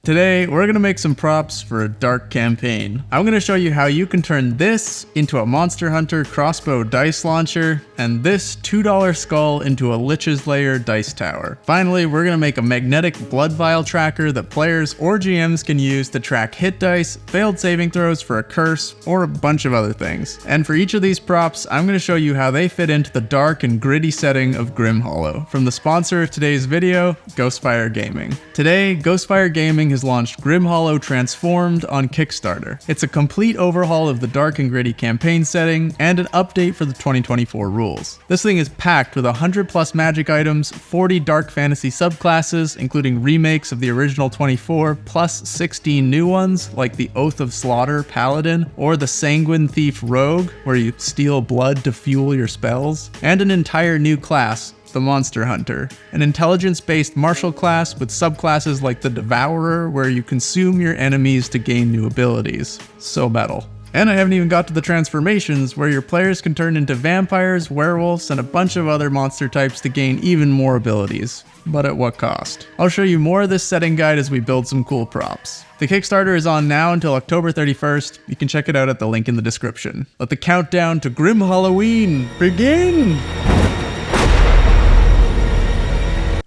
Today, we're going to make some props for a dark campaign. I'm going to show you how you can turn this into a Monster Hunter crossbow dice launcher, and this $2 skull into a Lich's lair dice tower. Finally, we're going to make a magnetic blood vial tracker that players or GMs can use to track hit dice, failed saving throws for a curse, or a bunch of other things. And for each of these props, I'm going to show you how they fit into the dark and gritty setting of Grim Hollow. From the sponsor of today's video, Ghostfire Gaming. Today, Ghostfire Gaming has launched Grim Hollow Transformed on Kickstarter. It's a complete overhaul of the dark and gritty campaign setting and an update for the 2024 rules. This thing is packed with 100+ magic items, 40 dark fantasy subclasses, including remakes of the original 24, plus 16 new ones like the Oath of Slaughter Paladin or the Sanguine Thief Rogue, where you steal blood to fuel your spells, and an entire new class, the Monster Hunter, an intelligence-based martial class with subclasses like the Devourer, where you consume your enemies to gain new abilities. So metal. And I haven't even got to the transformations, where your players can turn into vampires, werewolves, and a bunch of other monster types to gain even more abilities. But at what cost? I'll show you more of this setting guide as we build some cool props. The Kickstarter is on now until October 31st. You can check it out at the link in the description. Let the countdown to Grim Halloween begin!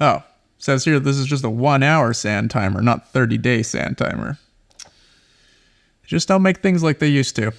Oh, says here this is just a 1 hour sand timer, not 30-day sand timer. They just don't make things like they used to.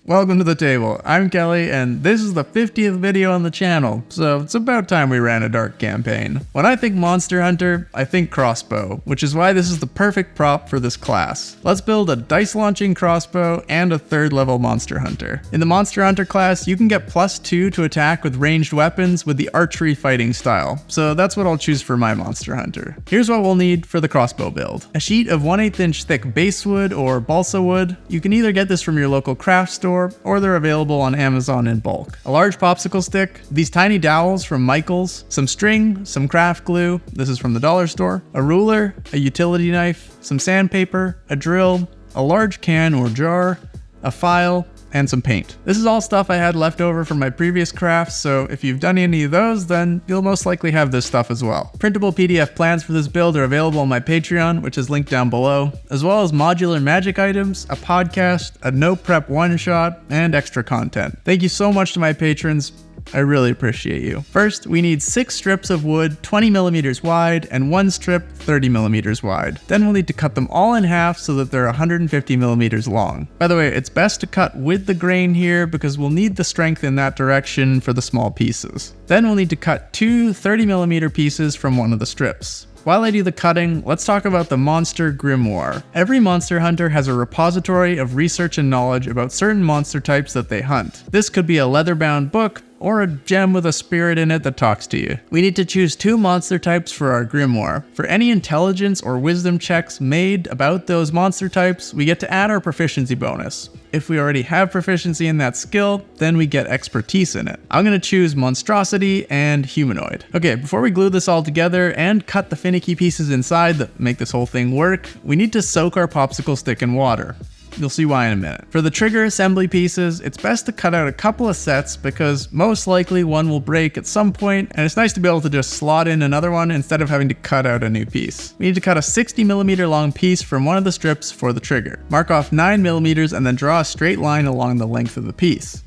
Welcome to the table. I'm Kelly, and this is the 50th video on the channel, so it's about time we ran a dark campaign. When I think Monster Hunter, I think crossbow, which is why this is the perfect prop for this class. Let's build a dice launching crossbow and a 3rd level Monster Hunter. In the Monster Hunter class, you can get +2 to attack with ranged weapons with the archery fighting style, so that's what I'll choose for my Monster Hunter. Here's what we'll need for the crossbow build. A sheet of 1/8 inch thick basswood or balsa wood. You can either get this from your local craft store, or they're available on Amazon in bulk. A large popsicle stick, these tiny dowels from Michael's, some string, some craft glue, this is from the dollar store, a ruler, a utility knife, some sandpaper, a drill, a large can or jar, a file, and some paint. This is all stuff I had left over from my previous crafts, so if you've done any of those, then you'll most likely have this stuff as well. Printable PDF plans for this build are available on my Patreon, which is linked down below, as well as modular magic items, a podcast, a no prep one-shot, and extra content. Thank you so much to my patrons. I really appreciate you. First, we need 6 strips of wood 20mm wide and 1 strip 30mm wide. Then we'll need to cut them all in half so that they're 150mm long. By the way, it's best to cut with the grain here because we'll need the strength in that direction for the small pieces. Then we'll need to cut 2 30mm pieces from one of the strips. While I do the cutting, let's talk about the Monster Grimoire. Every Monster Hunter has a repository of research and knowledge about certain monster types that they hunt. This could be a leather-bound book, or a gem with a spirit in it that talks to you. We need to choose 2 monster types for our grimoire. For any intelligence or wisdom checks made about those monster types, we get to add our proficiency bonus. If we already have proficiency in that skill, then we get expertise in it. I'm gonna choose monstrosity and humanoid. Okay, before we glue this all together and cut the finicky pieces inside that make this whole thing work, we need to soak our popsicle stick in water. You'll see why in a minute. For the trigger assembly pieces, it's best to cut out a couple of sets because most likely one will break at some point, and it's nice to be able to just slot in another one instead of having to cut out a new piece. We need to cut a 60mm long piece from one of the strips for the trigger. Mark off 9mm and then draw a straight line along the length of the piece.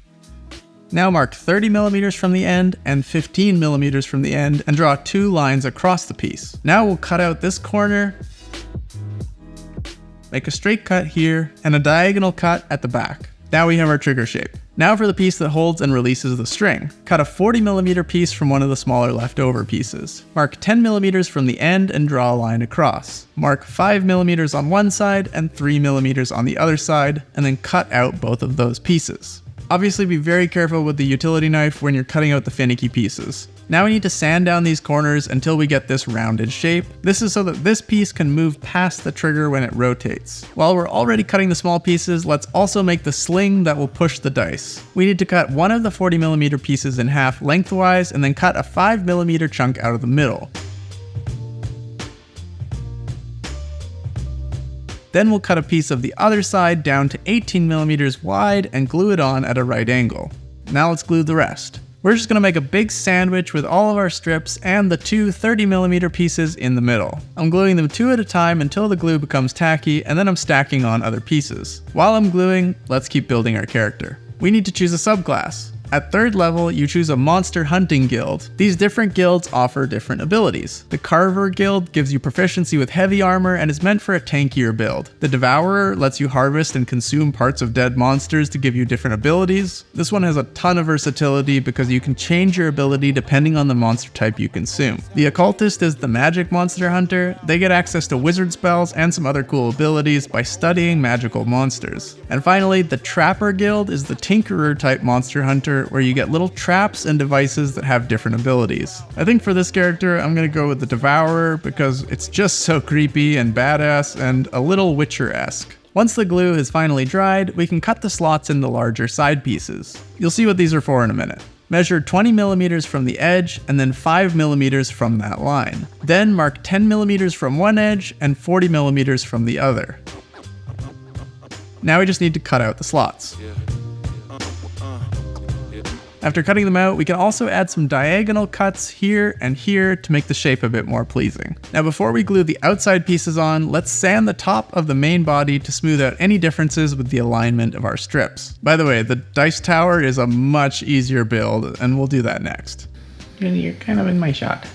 Now mark 30mm from the end and 15mm from the end and draw 2 lines across the piece. Now we'll cut out this corner, make a straight cut here, and a diagonal cut at the back. Now we have our trigger shape. Now for the piece that holds and releases the string. Cut a 40mm piece from one of the smaller leftover pieces. Mark 10mm from the end and draw a line across. Mark 5mm on one side and 3mm on the other side, and then cut out both of those pieces. Obviously be very careful with the utility knife when you're cutting out the finicky pieces. Now we need to sand down these corners until we get this rounded shape. This is so that this piece can move past the trigger when it rotates. While we're already cutting the small pieces, let's also make the sling that will push the dice. We need to cut one of the 40mm pieces in half lengthwise and then cut a 5mm chunk out of the middle. Then we'll cut a piece of the other side down to 18mm wide and glue it on at a right angle. Now let's glue the rest. We're just gonna make a big sandwich with all of our strips and the two 30mm pieces in the middle. I'm gluing them 2 at a time until the glue becomes tacky, and then I'm stacking on other pieces. While I'm gluing, let's keep building our character. We need to choose a subclass. At 3rd level, you choose a monster hunting guild. These different guilds offer different abilities. The Carver guild gives you proficiency with heavy armor and is meant for a tankier build. The Devourer lets you harvest and consume parts of dead monsters to give you different abilities. This one has a ton of versatility because you can change your ability depending on the monster type you consume. The Occultist is the magic monster hunter. They get access to wizard spells and some other cool abilities by studying magical monsters. And finally, the Trapper guild is the Tinkerer type monster hunter, where you get little traps and devices that have different abilities. I think for this character, I'm gonna go with the Devourer because it's just so creepy and badass and a little Witcher-esque. Once the glue is finally dried, we can cut the slots into larger side pieces. You'll see what these are for in a minute. Measure 20mm from the edge and then 5mm from that line. Then mark 10mm from one edge and 40mm from the other. Now we just need to cut out the slots. After cutting them out, we can also add some diagonal cuts here and here to make the shape a bit more pleasing. Now before we glue the outside pieces on, let's sand the top of the main body to smooth out any differences with the alignment of our strips. By the way, the dice tower is a much easier build, and we'll do that next. You're kind of in my shot.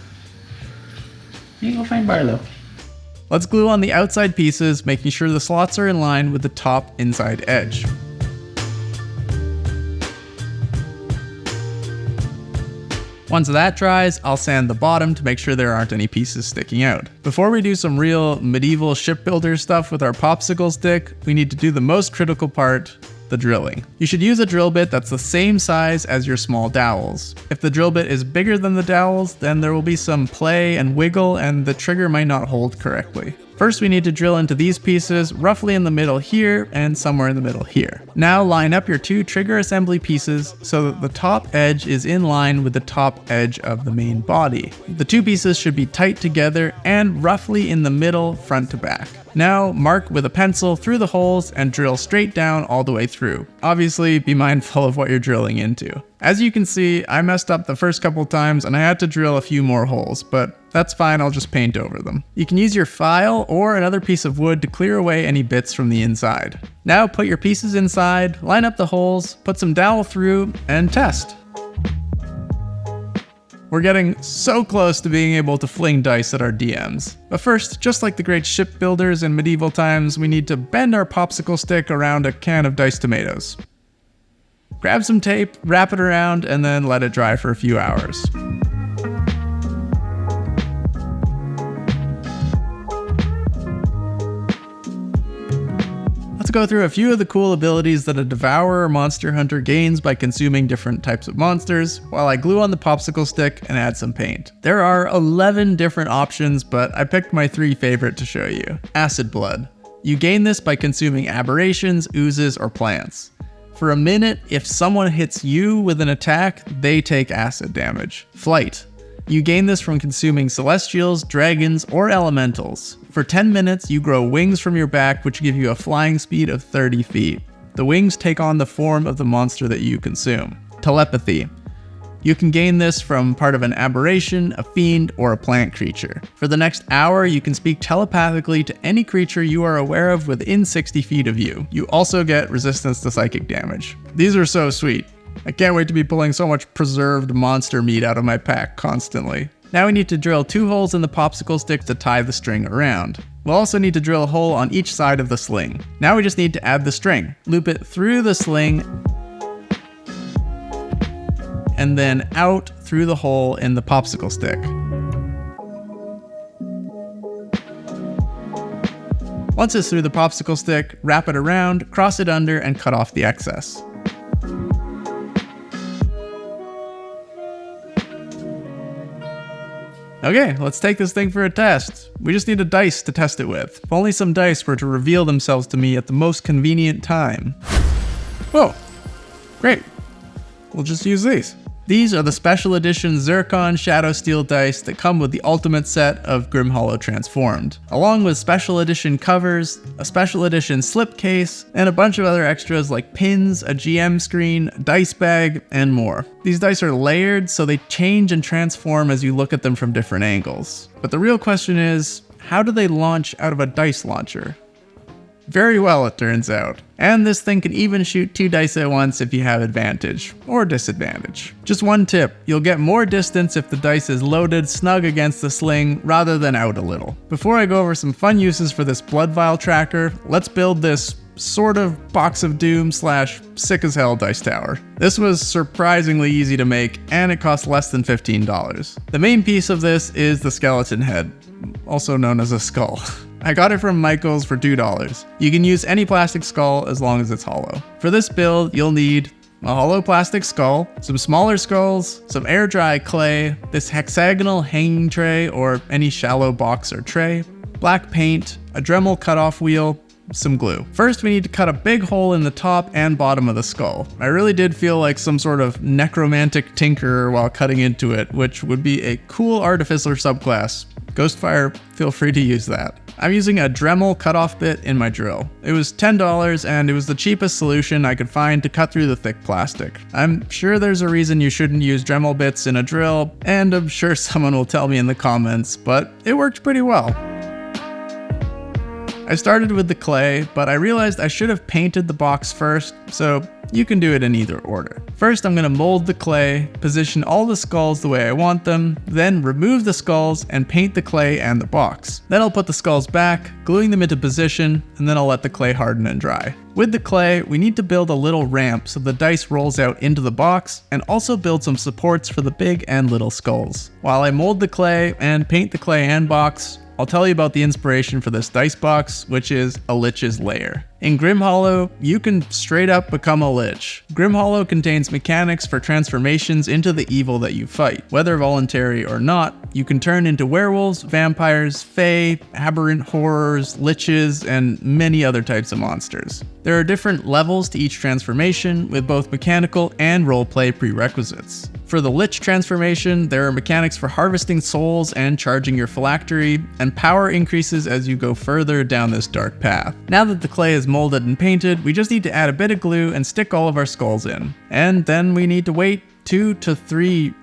You go find Barlow. Let's glue on the outside pieces, making sure the slots are in line with the top inside edge. Once that dries, I'll sand the bottom to make sure there aren't any pieces sticking out. Before we do some real medieval shipbuilder stuff with our popsicle stick, we need to do the most critical part, the drilling. You should use a drill bit that's the same size as your small dowels. If the drill bit is bigger than the dowels, then there will be some play and wiggle and the trigger might not hold correctly. First, we need to drill into these pieces, roughly in the middle here and somewhere in the middle here. Now line up your 2 trigger assembly pieces so that the top edge is in line with the top edge of the main body. The 2 pieces should be tight together and roughly in the middle, front to back. Now mark with a pencil through the holes and drill straight down all the way through. Obviously, be mindful of what you're drilling into. As you can see, I messed up the first couple times and I had to drill a few more holes, but that's fine, I'll just paint over them. You can use your file or another piece of wood to clear away any bits from the inside. Now put your pieces inside, line up the holes, put some dowel through, and test. We're getting so close to being able to fling dice at our DMs. But first, just like the great shipbuilders in medieval times, we need to bend our popsicle stick around a can of diced tomatoes. Grab some tape, wrap it around, and then let it dry for a few hours. Let's go through a few of the cool abilities that a Devourer monster hunter gains by consuming different types of monsters, while I glue on the popsicle stick and add some paint. There are 11 different options, but I picked my 3 favorite to show you. Acid Blood. You gain this by consuming aberrations, oozes, or plants. For a minute, if someone hits you with an attack, they take acid damage. Flight. You gain this from consuming celestials, dragons, or elementals. For 10 minutes, you grow wings from your back, which give you a flying speed of 30 feet. The wings take on the form of the monster that you consume. Telepathy. You can gain this from part of an aberration, a fiend, or a plant creature. For the next hour, you can speak telepathically to any creature you are aware of within 60 feet of you. You also get resistance to psychic damage. These are so sweet. I can't wait to be pulling so much preserved monster meat out of my pack constantly. Now we need to drill 2 holes in the popsicle stick to tie the string around. We'll also need to drill a hole on each side of the sling. Now we just need to add the string. Loop it through the sling and then out through the hole in the popsicle stick. Once it's through the popsicle stick, wrap it around, cross it under, and cut off the excess. Okay, let's take this thing for a test. We just need a dice to test it with. If only some dice were to reveal themselves to me at the most convenient time. Whoa, great. We'll just use these. These are the special edition Zircon Shadow Steel dice that come with the ultimate set of Grim Hollow Transformed, along with special edition covers, a special edition slipcase, and a bunch of other extras like pins, a GM screen, a dice bag, and more. These dice are layered, so they change and transform as you look at them from different angles. But the real question is, how do they launch out of a dice launcher? Very well, it turns out. And this thing can even shoot 2 dice at once if you have advantage, or disadvantage. Just one tip, you'll get more distance if the dice is loaded snug against the sling rather than out a little. Before I go over some fun uses for this blood vial tracker, let's build this sort of box of doom / sick as hell dice tower. This was surprisingly easy to make, and it cost less than $15. The main piece of this is the skeleton head, also known as a skull. I got it from Michael's for $2. You can use any plastic skull as long as it's hollow. For this build, you'll need a hollow plastic skull, some smaller skulls, some air dry clay, this hexagonal hanging tray or any shallow box or tray, black paint, a Dremel cutoff wheel, some glue. First, we need to cut a big hole in the top and bottom of the skull. I really did feel like some sort of necromantic tinkerer while cutting into it, which would be a cool artificer subclass. Ghostfire, feel free to use that. I'm using a Dremel cutoff bit in my drill. It was $10 and it was the cheapest solution I could find to cut through the thick plastic. I'm sure there's a reason you shouldn't use Dremel bits in a drill, and I'm sure someone will tell me in the comments, but it worked pretty well. I started with the clay, but I realized I should have painted the box first, so you can do it in either order. First, I'm going to mold the clay, position all the skulls the way I want them, then remove the skulls and paint the clay and the box. Then I'll put the skulls back, gluing them into position, and then I'll let the clay harden and dry. With the clay, we need to build a little ramp so the dice rolls out into the box, and also build some supports for the big and little skulls. While I mold the clay and paint the clay and box, I'll tell you about the inspiration for this dice box, which is a Lich's lair. In Grim Hollow, you can straight up become a Lich. Grim Hollow contains mechanics for transformations into the evil that you fight. Whether voluntary or not, you can turn into werewolves, vampires, fae, aberrant horrors, liches, and many other types of monsters. There are different levels to each transformation, with both mechanical and roleplay prerequisites. For the Lich transformation, there are mechanics for harvesting souls and charging your phylactery, and power increases as you go further down this dark path. Now that the clay is molded and painted, we just need to add a bit of glue and stick all of our skulls in. And then we need to wait 2 to 3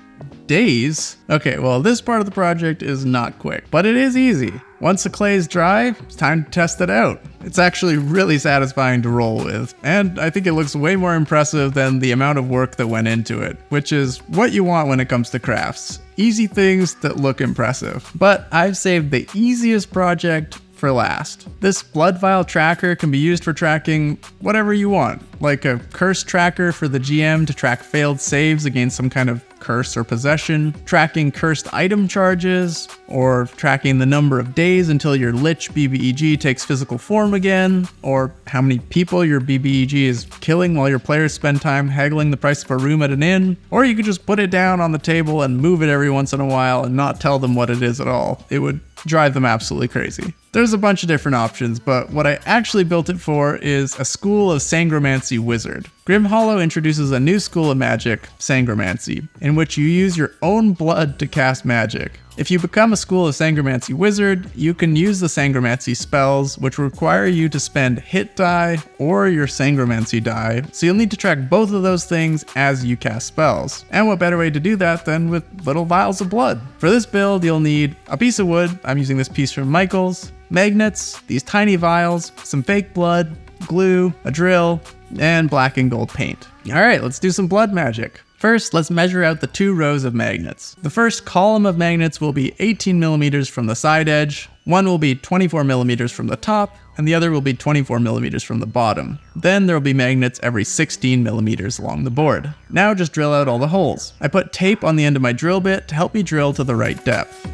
days? Okay, well, this part of the project is not quick, but it is easy. Once the clay is dry, it's time to test it out. It's actually really satisfying to roll with, and I think it looks way more impressive than the amount of work that went into it, which is what you want when it comes to crafts. Easy things that look impressive. But I've saved the easiest project for last. This blood vial tracker can be used for tracking whatever you want, like a curse tracker for the GM to track failed saves against some kind of curse or possession, tracking cursed item charges, or tracking the number of days until your Lich BBEG takes physical form again, or how many people your BBEG is killing while your players spend time haggling the price of a room at an inn, or you could just put it down on the table and move it every once in a while and not tell them what it is at all. It would drive them absolutely crazy. There's a bunch of different options, but what I actually built it for is a school of Sangromancy wizard. Grim Hollow introduces a new school of magic, Sangromancy, in which you use your own blood to cast magic. If you become a school of Sangromancy wizard, you can use the Sangromancy spells, which require you to spend hit die or your Sangromancy die, so you'll need to track both of those things as you cast spells. And what better way to do that than with little vials of blood? For this build, you'll need a piece of wood, I'm using this piece from Michael's, magnets, these tiny vials, some fake blood, glue, a drill, and black and gold paint. Alright, let's do some blood magic. First, let's measure out the 2 rows of magnets. The first column of magnets will be 18mm from the side edge, one will be 24mm from the top, and the other will be 24mm from the bottom. Then there will be magnets every 16mm along the board. Now just drill out all the holes. I put tape on the end of my drill bit to help me drill to the right depth.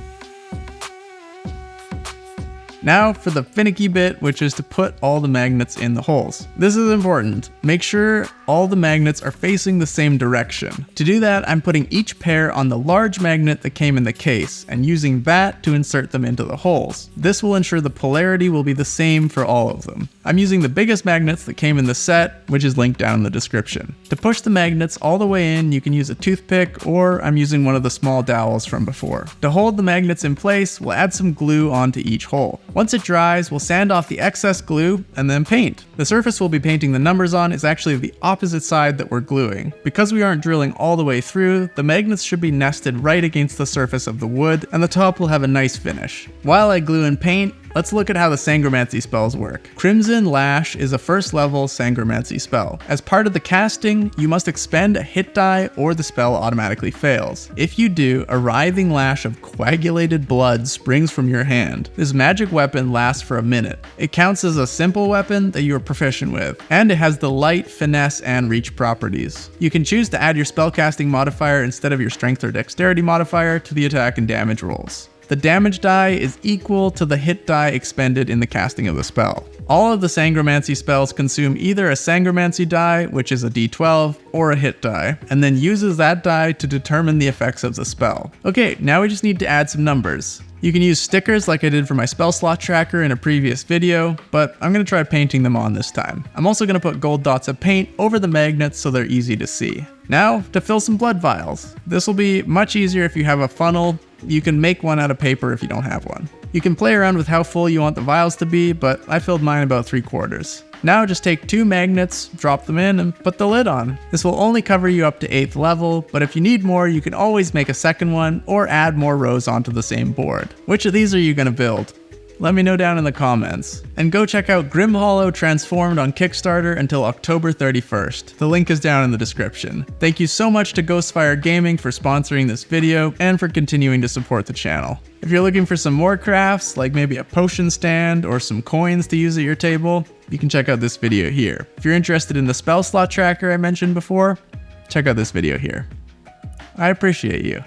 Now for the finicky bit, which is to put all the magnets in the holes. This is important. Make sure all the magnets are facing the same direction. To do that, I'm putting each pair on the large magnet that came in the case and using that to insert them into the holes. This will ensure the polarity will be the same for all of them. I'm using the biggest magnets that came in the set, which is linked down in the description. To push the magnets all the way in, you can use a toothpick, or I'm using one of the small dowels from before. To hold the magnets in place, we'll add some glue onto each hole. Once it dries, we'll sand off the excess glue and then paint. The surface we'll be painting the numbers on is actually the opposite side that we're gluing. Because we aren't drilling all the way through, the magnets should be nested right against the surface of the wood, and the top will have a nice finish. While I glue and paint, let's look at how the Sangromancy spells work. Crimson Lash is a first level Sangromancy spell. As part of the casting, you must expend a hit die or the spell automatically fails. If you do, a writhing lash of coagulated blood springs from your hand. This magic weapon lasts for a minute. It counts as a simple weapon that you are proficient with, and it has the light, finesse, and reach properties. You can choose to add your spellcasting modifier instead of your strength or dexterity modifier to the attack and damage rolls. The damage die is equal to the hit die expended in the casting of the spell. All of the Sangromancy spells consume either a Sangromancy die, which is a d12, or a hit die, and then uses that die to determine the effects of the spell. Okay, now we just need to add some numbers. You can use stickers like I did for my spell slot tracker in a previous video, but I'm going to try painting them on this time. I'm also going to put gold dots of paint over the magnets so they're easy to see. Now, to fill some blood vials. This will be much easier if you have a funnel. You can make one out of paper if you don't have one. You can play around with how full you want the vials to be, but I filled mine about 3/4. Now just take 2 magnets, drop them in, and put the lid on. This will only cover you up to 8th level, but if you need more, you can always make a second one or add more rows onto the same board. Which of these are you going to build? Let me know down in the comments. And go check out Grim Hollow Transformed on Kickstarter until October 31st. The link is down in the description. Thank you so much to Ghostfire Gaming for sponsoring this video and for continuing to support the channel. If you're looking for some more crafts, like maybe a potion stand or some coins to use at your table, you can check out this video here. If you're interested in the spell slot tracker I mentioned before, check out this video here. I appreciate you.